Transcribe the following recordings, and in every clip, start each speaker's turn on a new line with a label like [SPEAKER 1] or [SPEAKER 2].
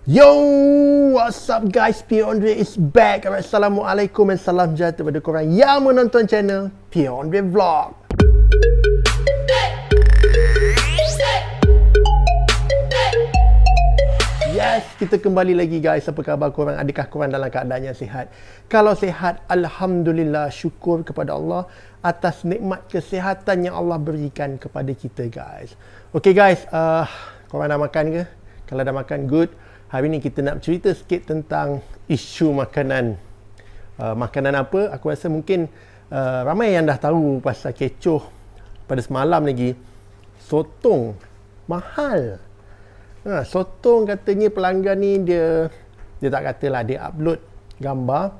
[SPEAKER 1] Yo, what's up guys? P.Andre is back. Alright, Assalamualaikum dan salam sejahtera kepada korang yang menonton channel P.Andre Vlog. Yes, kita kembali lagi guys. Apa khabar korang? Adakah korang dalam keadaan yang sihat? Kalau sihat, Alhamdulillah, syukur kepada Allah atas nikmat kesihatan yang Allah berikan kepada kita guys. Okay guys, korang dah makan ke? Kalau dah makan, good. Hari ni kita nak cerita sikit tentang isu makanan. Makanan apa? Aku rasa mungkin ramai yang dah tahu pasal kecoh pada semalam lagi. Sotong mahal. Sotong katanya pelanggan ni dia tak katalah, dia upload gambar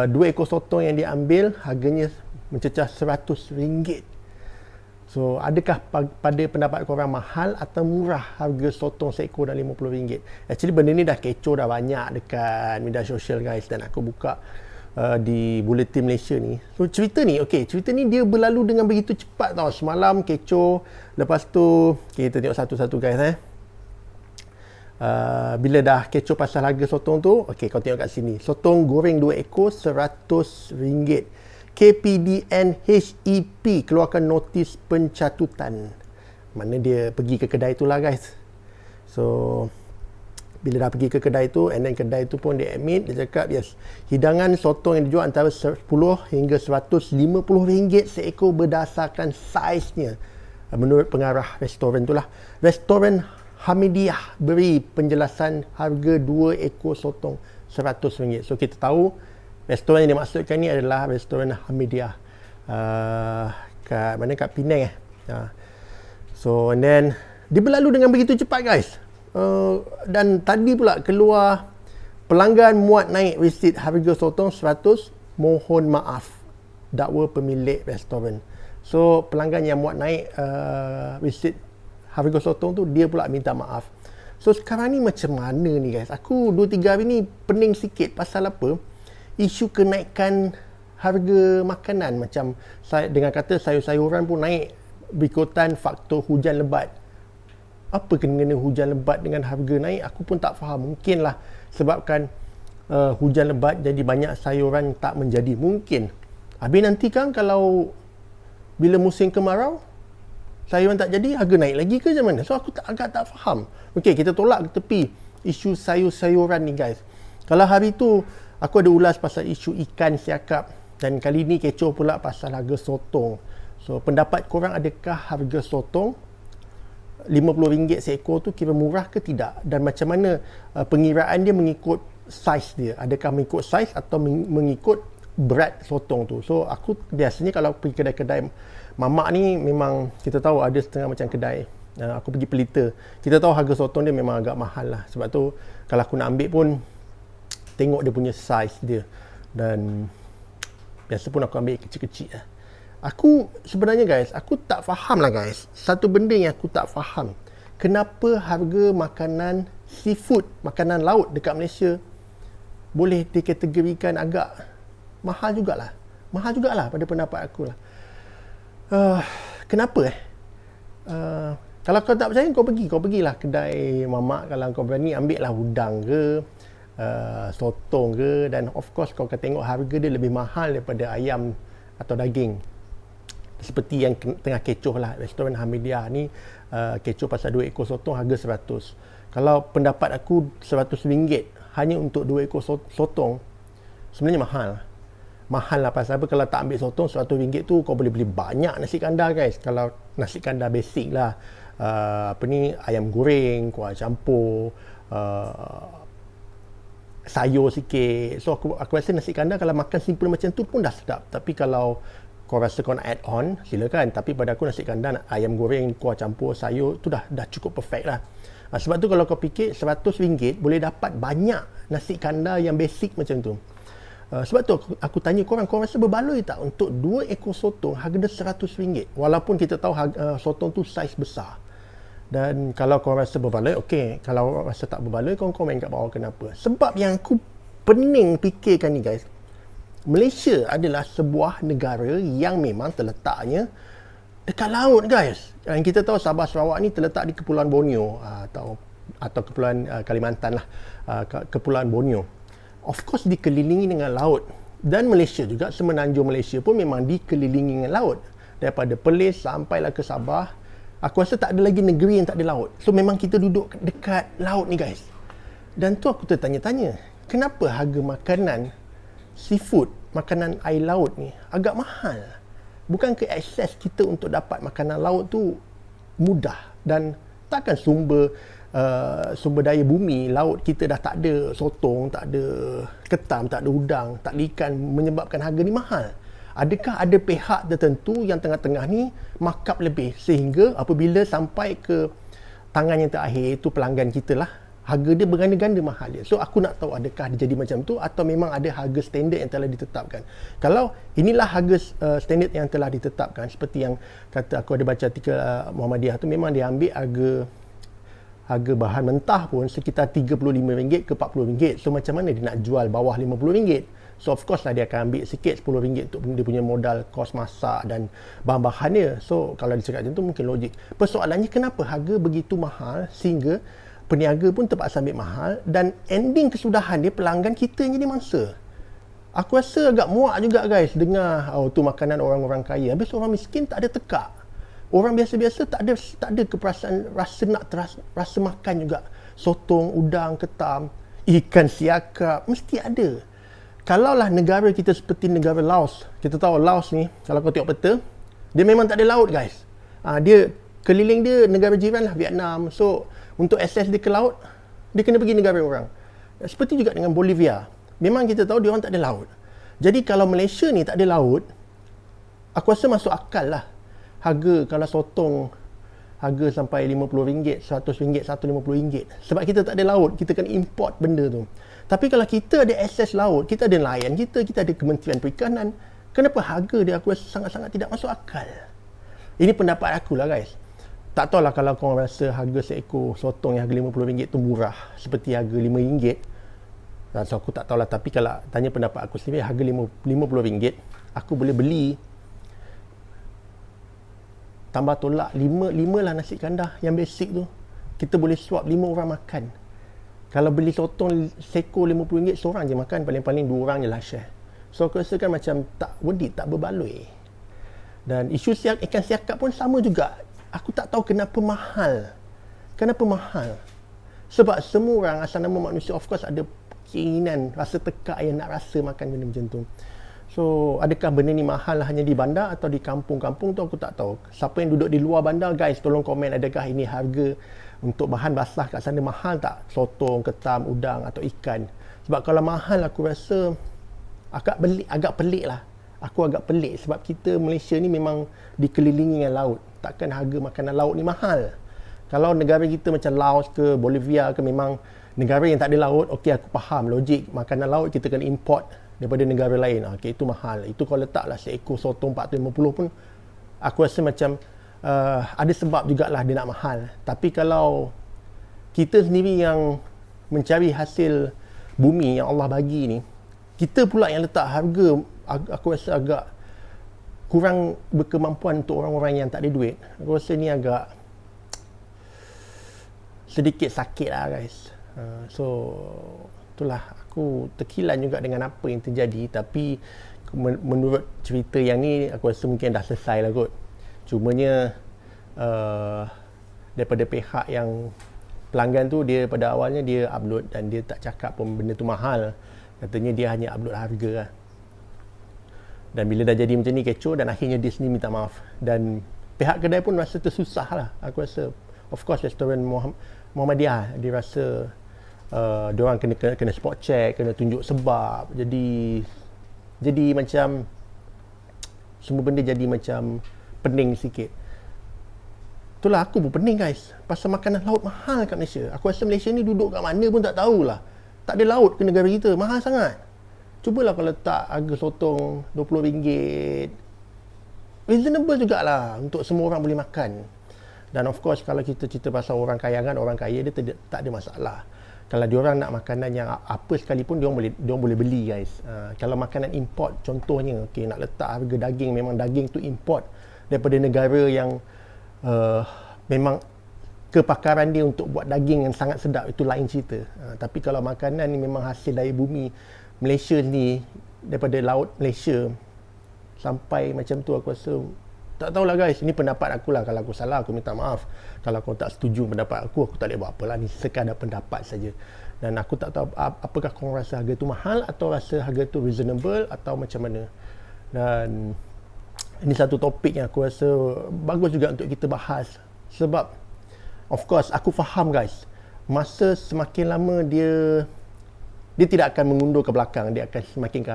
[SPEAKER 1] 2 ekor sotong yang dia ambil harganya mencecah RM100. So, adakah pada pendapat korang mahal atau murah harga sotong seekor dan RM50? Actually, benda ni dah kecoh dah banyak dekat media sosial guys, dan aku buka di Bulletin Malaysia ni. So, cerita ni dia berlalu dengan begitu cepat tau. Semalam kecoh, lepas tu kita tengok satu-satu guys bila dah kecoh pasal harga sotong tu, kau tengok kat sini. Sotong goreng 2 ekor RM100. KPDN HEP keluarkan notis pencatutan. Mana dia pergi ke kedai tu lah guys. So, bila dah pergi ke kedai tu, and then kedai tu pun dia admit, dia cakap yes, hidangan sotong yang dijual antara RM10 hingga RM150 seekor berdasarkan saiznya. Menurut pengarah restoran tu lah. Restoran Hamidiyah beri penjelasan harga 2 ekor sotong RM100. So, kita tahu restoran yang dimaksudkan ni adalah restoran Hamidiyah kat mana, kat Penang So, and then dia berlalu dengan begitu cepat guys. Dan tadi pula keluar, pelanggan muat naik resit harga sotong RM100, mohon maaf, dakwa pemilik restoran. So, pelanggan yang muat naik resit harga sotong tu, dia pula minta maaf. So, sekarang ni macam mana ni guys? Aku 2-3 hari ni pening sikit. Pasal apa? Isu kenaikan harga makanan, macam dengan kata sayur-sayuran pun naik berikutan faktor hujan lebat. Apa kena hujan lebat dengan harga naik? Aku pun tak faham. Mungkinlah sebabkan hujan lebat jadi banyak sayuran tak menjadi. Mungkin. Habis nanti kan kalau bila musim kemarau sayuran tak jadi, harga naik lagi ke macam mana? So aku agak tak faham. Okey, kita tolak ke tepi isu sayur-sayuran ni guys. Kalau hari tu aku ada ulas pasal isu ikan siakap, dan kali ni kecoh pula pasal harga sotong. So, pendapat korang, adakah harga sotong RM50 seekor tu kira murah ke tidak? Dan macam mana pengiraan dia mengikut saiz dia? Adakah mengikut saiz atau mengikut berat sotong tu? So, aku biasanya kalau pergi kedai-kedai mamak ni, memang kita tahu ada setengah macam kedai. Aku pergi Pelita, kita tahu harga sotong dia memang agak mahal lah. Sebab tu kalau aku nak ambil pun tengok dia punya saiz dia, dan biasa pun aku ambil kecil-kecil lah. Aku sebenarnya guys, aku tak faham lah guys, satu benda yang aku tak faham, kenapa harga makanan seafood, makanan laut dekat Malaysia boleh dikategorikan agak mahal jugalah pada pendapat aku lah. Kenapa kalau kau tak percaya, kau pergilah kedai mamak. Kalau kau berani, ambil lah udang ke, sotong ke, dan of course kau akan tengok harga dia lebih mahal daripada ayam atau daging. Seperti yang tengah kecoh lah, restoran Hamidiyah ni kecoh pasal 2 ekor sotong harga RM100. Kalau pendapat aku, RM100 hanya untuk 2 ekor sotong sebenarnya mahal lah. Pasal apa? Kalau tak ambil sotong, RM100 tu kau boleh beli banyak nasi kandar guys. Kalau nasi kandar basic lah, ayam goreng, kuah campur, sayur sikit. So aku rasa nasi kandar kalau makan simple macam tu pun dah sedap. Tapi kalau kau rasa kau nak add on, silakan. Tapi pada aku nasi kandar, ayam goreng, kuah campur, sayur tu dah cukup perfect lah. Sebab tu kalau kau fikir RM100 boleh dapat banyak nasi kandar yang basic macam tu. Sebab tu aku tanya korang rasa berbaloi tak untuk 2 ekor sotong harga dia RM100? Walaupun kita tahu sotong tu saiz besar. Dan kalau kau rasa berbaloi, okey. Kalau rasa tak berbaloi, kau komen kat bawah kenapa. Sebab yang aku pening fikirkan ni guys, Malaysia adalah sebuah negara yang memang terletaknya dekat laut guys. Yang kita tahu Sabah Sarawak ni terletak di Kepulauan Borneo atau atau Kepulauan Kalimantan lah, Kepulauan Borneo. Of course dikelilingi dengan laut, dan Malaysia juga, semenanjung Malaysia pun memang dikelilingi dengan laut. Daripada Perlis sampailah ke Sabah, aku rasa tak ada lagi negeri yang tak ada laut. So memang kita duduk dekat laut ni guys. Dan tu aku tertanya-tanya, kenapa harga makanan seafood, makanan air laut ni agak mahal? Bukankah akses kita untuk dapat makanan laut tu mudah? Dan takkan sumber daya bumi laut kita dah tak ada sotong, tak ada ketam, tak ada udang, tak ada ikan, menyebabkan harga ni mahal? Adakah ada pihak tertentu yang tengah-tengah ni markup lebih, sehingga apabila sampai ke tangan yang terakhir, itu pelanggan kita lah, harga dia berganda-ganda mahal dia. So aku nak tahu, adakah dia jadi macam tu atau memang ada harga standard yang telah ditetapkan? Kalau inilah harga standard yang telah ditetapkan, seperti yang kata aku ada baca artikel Muhammadiyah tu, memang dia ambil harga bahan mentah pun sekitar RM35 ke RM40. So macam mana dia nak jual bawah RM50? So of course lah dia akan ambil sikit RM10 untuk dia punya modal kos masak dan bahan-bahan dia. So kalau dia cakap macam tu mungkin logik. Persoalannya, kenapa harga begitu mahal sehingga peniaga pun terpaksa ambil mahal, dan ending kesudahan dia pelanggan kita yang jadi mangsa. Aku rasa agak muak juga guys dengar tu makanan orang-orang kaya, habis orang miskin tak ada tekak. Orang biasa-biasa tak ada keperasaan rasa makan juga. Sotong, udang, ketam, ikan siakap mesti ada. Kalaulah negara kita seperti negara Laos, kita tahu Laos ni, kalau kau tengok peta, dia memang tak ada laut guys. Dia keliling dia negara jiran lah, Vietnam. So untuk akses dia ke laut, dia kena pergi negara orang. Seperti juga dengan Bolivia, memang kita tahu dia orang tak ada laut. Jadi kalau Malaysia ni tak ada laut, aku rasa masuk akal lah harga, kalau sotong harga sampai RM50, RM100, RM150. Sebab kita tak ada laut, kita kena import benda tu. Tapi kalau kita ada akses laut, kita ada nelayan kita ada Kementerian Perikanan, kenapa harga dia aku rasa sangat-sangat tidak masuk akal? Ini pendapat aku lah guys. Tak tahulah kalau korang rasa harga seekor sotong yang harga RM50 tu murah seperti harga RM5. So aku tak tahulah, tapi kalau tanya pendapat aku sendiri, harga RM50 aku boleh beli, tambah tolak 5 lah nasi kandar yang basic tu. Kita boleh swap 5 orang makan. Kalau beli sotong sekor RM50, seorang je makan, paling-paling 2 orang je lah share. So aku rasa kan macam tak worth it, tak berbaloi. Dan isu ikan siakap pun sama juga. Aku tak tahu kenapa mahal. Kenapa mahal? Sebab semua orang, asal nama manusia, of course ada keinginan, rasa tekak yang nak rasa makan benda macam tu. So adakah benda ni mahal hanya di bandar atau di kampung-kampung tu aku tak tahu. Siapa yang duduk di luar bandar guys, tolong komen, adakah ini harga untuk bahan basah kat sana mahal tak? Sotong, ketam, udang atau ikan. Sebab kalau mahal aku rasa agak pelik lah. Aku agak pelik sebab kita Malaysia ni memang dikelilingi dengan laut. Takkan harga makanan laut ni mahal? Kalau negara kita macam Laos ke Bolivia ke, memang negara yang tak ada laut, okey aku faham logik, makanan laut kita kena import daripada negara lain. Okey, itu mahal. Itu kalau letaklah seekor sotong RM450 pun aku rasa macam ada sebab jugalah dia nak mahal. Tapi kalau kita sendiri yang mencari hasil bumi yang Allah bagi ni, kita pula yang letak harga, aku rasa agak kurang berkemampuan untuk orang-orang yang tak ada duit. Aku rasa ni agak sedikit sakit lah guys. So itulah, aku terkilan juga dengan apa yang terjadi. Tapi menurut cerita yang ni, aku rasa mungkin dah selesai lah kot. Cumanya daripada pihak yang pelanggan tu, dia pada awalnya dia upload dan dia tak cakap pun benda tu mahal. Katanya dia hanya upload harga lah. Dan bila dah jadi macam ni kecoh, dan akhirnya dia sendiri minta maaf. Dan pihak kedai pun rasa tersusah lah. Aku rasa, of course restoran Muhammadiyah, dia rasa diorang kena spot check, kena tunjuk sebab. Jadi macam semua benda jadi macam pening sikit. Itulah, aku pun pening guys pasal makanan laut mahal kat Malaysia. Aku rasa Malaysia ni duduk kat mana pun tak tahulah. Tak ada laut ke negara kita, mahal sangat. Cubalah kalau letak harga sotong RM20, reasonable jugalah untuk semua orang boleh makan. Dan of course kalau kita cerita pasal orang kayangan, orang kaya dia tak ada masalah. Kalau diorang nak makanan yang apa sekalipun, diorang boleh beli guys. Kalau makanan import contohnya, okay, nak letak harga daging, memang daging tu import daripada negara yang memang kepakaran dia untuk buat daging yang sangat sedap, itu lain cerita. Tapi kalau makanan ni memang hasil dari bumi Malaysia ni, daripada laut Malaysia sampai macam tu, aku rasa tak tahulah guys, ini pendapat aku lah. Kalau aku salah, aku minta maaf. Kalau kau tak setuju pendapat aku tak boleh buat apa lah. Ni sekadar pendapat saja. Dan aku tak tahu apakah kau rasa harga tu mahal atau rasa harga tu reasonable atau macam mana. Dan ini satu topik yang aku rasa bagus juga untuk kita bahas. Sebab of course aku faham guys, masa semakin lama dia tidak akan mengundur ke belakang, dia akan semakin ke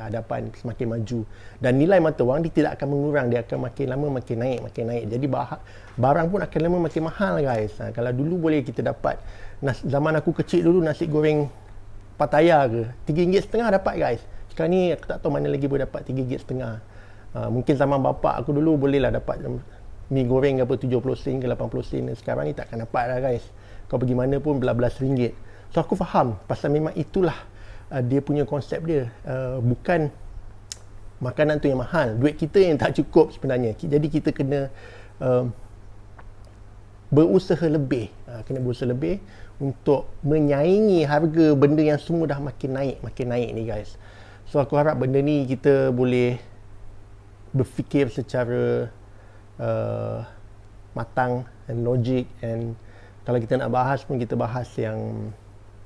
[SPEAKER 1] hadapan, semakin maju. Dan nilai mata wang dia tidak akan mengurang, dia akan makin lama makin naik. Jadi barang pun akan lama makin mahal guys. Kalau dulu boleh kita dapat, zaman aku kecil dulu nasi goreng Pattaya ke RM3.50 dapat guys. Sekarang ni aku tak tahu mana lagi boleh dapat RM3.50. Mungkin zaman bapak aku dulu boleh lah dapat mi goreng apa 70 sen ke 80 sen. Sekarang ni takkan dapat lah guys. Kau pergi mana pun belas-belas ringgit. So aku faham, pasal memang itulah dia punya konsep dia. Bukan makanan tu yang mahal, duit kita yang tak cukup sebenarnya. Jadi kita kena berusaha lebih, untuk menyaingi harga benda yang semua dah makin naik ni guys. So aku harap benda ni kita boleh berfikir secara matang dan logik, and kalau kita nak bahas pun kita bahas yang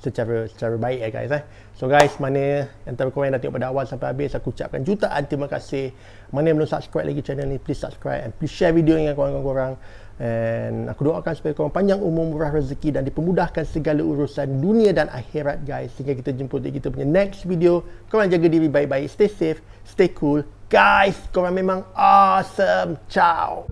[SPEAKER 1] secara baik ya guys. So guys, mana antara korang yang dah tengok pada awal sampai habis, aku ucapkan jutaan terima kasih. Mana yang belum subscribe lagi channel ni, please subscribe and please share video dengan korang-korang. And aku doakan supaya korang panjang umur, murah rezeki dan dipermudahkan segala urusan dunia dan akhirat guys. Sehingga kita jemput di kita punya next video. Korang jaga diri baik-baik, stay safe, stay cool guys. Korang memang awesome. Ciao.